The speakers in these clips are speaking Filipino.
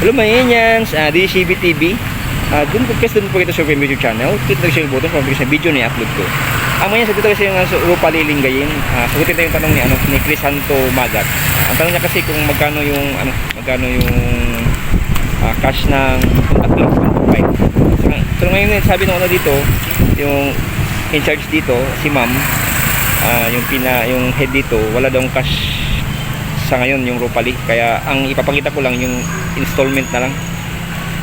Hello mga Indians, this is CBTV. Doon po kita sa YouTube channel. Click na siya yung button para sa video na i-upload ko. Mga Indians, dito kasi yung Rupa Lilinggayin. Sagutin tayo yung tanong ni Crisanto Magat. Ang tanong niya kasi kung magkano yung cash ng Honda Click 125. So ngayon sabi ng dito, yung in charge dito, si Ma'am, yung head dito, wala daw cash sa ngayon yung Rupali, kaya ang ipapakita ko lang yung installment na lang,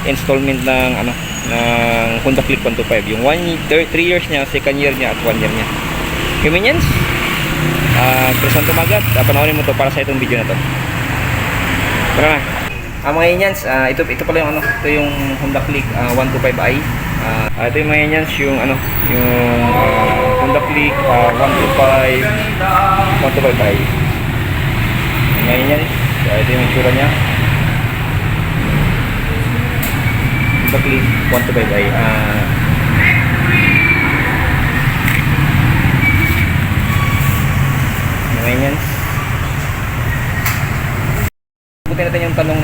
installment ng ng Honda Click 125, yung 3 years niya, second year niya at 1 year niya. Convenience, Crisanto Magat, panoorin mo to para sa itong video na to. Tara na. Mga Indians, ito pala yung ito yung Honda Click 125i. Ito yung mga Indians, yung Honda Click 125i. Ngayon yan, ito yung itsura niya. Honda Click 125i. Ngayon yan. Buti natin yung tanong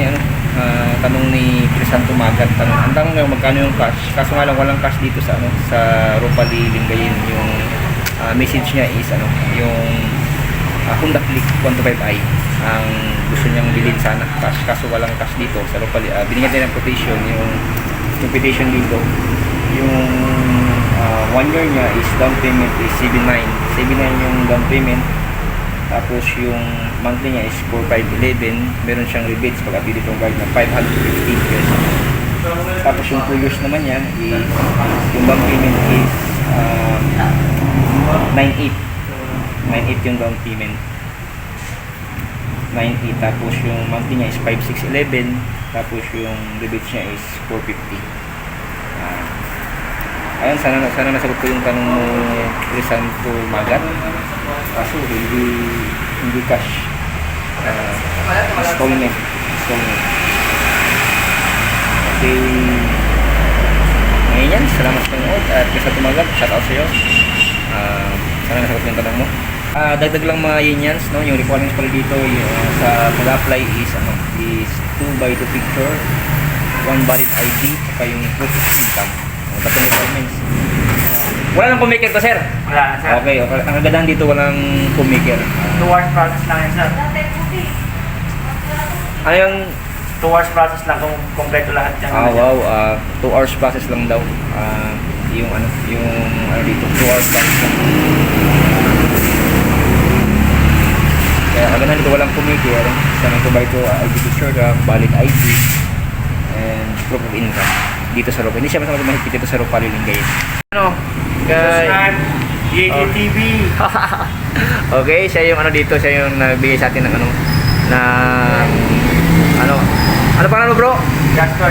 ni Crisanto Magat. Ang tanong ngayon, magkano yung cash? Kaso nga lang walang cash dito sa Rupa Lilinggayin. Yung message niya is yung Honda Click 125i ang gusto niyang bilhin sana cash, kaso walang cash dito sa Rupa. Binigyan din ng quotation, yung quotation dito, yung 1 year niya is down payment is 79 yung down payment, tapos yung monthly niya is 4511. Meron siyang rebates pag ability ng card na 550 pesos. Tapos yung 2 years naman niya is yung down payment is 98 yung down payment, 98. Tapos yung monthly niya is 5611. Tapos yung rebates niya is 450. Ayun, sana nasagot ko yung tanong mo, Crisanto Magat. Kaso hindi cash, installment. Okay, ngayon yan, salamat sa panood at Crisanto Magat, shout out sa iyo. Sana nasagot ko yung tanong mo. Dagdag lang mga Indians, yung requirements pala dito sa pag-apply is 2x2 picture, 1 valid ID, saka yung proof of income. Tatlong requirements. Wala nang pumaker to, sir? Wala na, sir. Okay. Ang agadahan dito walang pumaker. 2 hours process lang yan, sir. Ano yung 2 hours process lang kung kompleto lahat yan. wow, 2 hours process lang daw. Yung dito, 2 hours process lang. Kaya agadahan dito walang pumaker. Sana provide to ID picture, valid ID, and proof of income dito sa Rupa. Hindi siya masama mahigpit dito sa Rupa Lilinggayin. Subscribe, DATV. Okay, siya yung dito, siya yung nagbigay sa atin ng ano pangalan mo, bro? Jasper.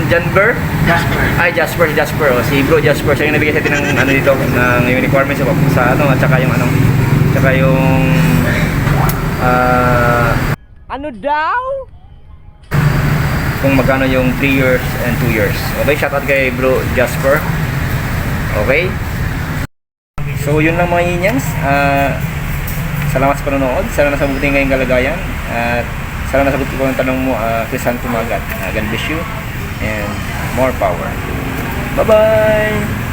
Janber? Jasper. Ay, Jasper. Si bro Jasper, siya yung nagbigay sa atin ng dito, ng yung requirements sa at saka yung ano daw? Kung magkano yung 3 years and 2 years. Okay, shoutout kay bro Jasper. Okay? So, yun lang mga Indians. Salamat sa panonood. Sana nasabutin ngayong kalagayan. At sana nasabutin ko ang tanong mo, Crisanto Magat. God bless you and more power. Bye-bye!